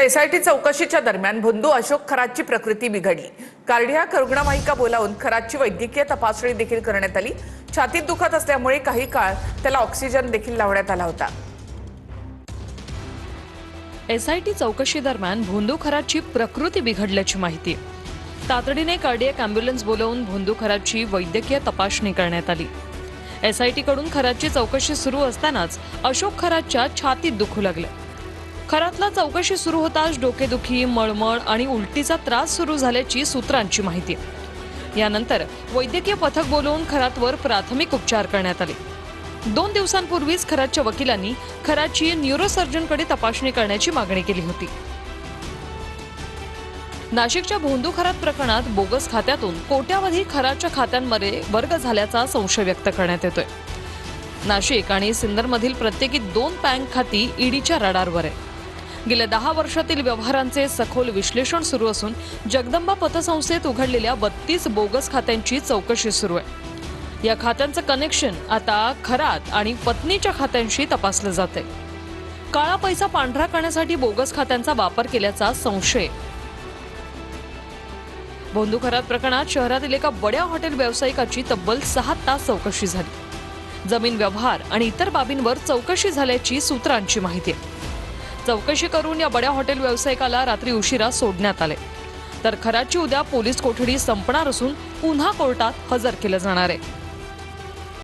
तर एसआयटी चौकशीच्या दरम्यान भोंदू अशोक खरातची प्रकृती बिघडली। कार्डियाक रुग्णवाहिका बोलावून खरातची वैद्यकीय तपासणी देखील करण्यात आली। छातीत दुखत असल्यामुळे काही काळ त्याला ऑक्सिजन देखील लावण्यात आला होता। एसआयटी चौकशी दरम्यान भोंदू खरातची प्रकृती बिघडल्याची माहिती। तातडीने कार्डियाक ॲम्ब्युलन्स बोलावून भोंदू खरातची वैद्यकीय तपासणी करण्यात आली। एसआयटी कडून खरातची चौकशी सुरू असतानाच अशोक खरातच्या छातीत दुखू लागले। खरातला चौकशी सुरू होताच डोकेदुखी, मळमळ आणि उलटीचा त्रास सुरू झाल्याची सूत्रांची माहिती। यानंतर वैद्यकीय पथक बोलावून खरातवर प्राथमिक उपचार करण्यात आले। 2 दिवसांपूर्वीच खरातच्या वकिलांनी खरातची न्यूरोसर्जनकडे तपासणी करण्याची मागणी केली होती। नाशिकच्या भोंदू खरात प्रकरणात बोगस खात्यातून कोट्यावधी खरातच्या खात्यांमध्ये वर्ग झाल्याचा संशय व्यक्त करण्यात येतोय। नाशिक आणि सिन्नरमधील प्रत्येकी 2 बँक खाती ईडीच्या रडारवर आहे। गेल्या 10 वर्षातील व्यवहारांचे सखोल विश्लेषण सुरू असून जगदंबा पतसंस्थेत उघडलेल्या 32 बोगस खात्यांची चौकशी सुरू आहे। या खात्यांचं कनेक्शन आता खरात आणि पत्नीच्या खात्यांशी तपासलं जातंय। काळा पैसा पांढरा करण्यासाठी बोगस खात्यांचा वापर केल्याचा संशय। भोंदू खरात प्रकरणात शहरातील एका बड्या हॉटेल व्यावसायिकाची तब्बल 6 तास चौकशी झाली। जमीन व्यवहार आणि इतर बाबींवर चौकशी झाल्याची सूत्रांची माहिती आहे। चौकशी करून या बड्या हॉटेल व्यावसायिकाला रात्री उशिरा सोडण्यात आले। तर खरातची उद्या पोलीस कोठडी संपणार असून पुन्हा कोर्टात हजर केलं जाणार आहे।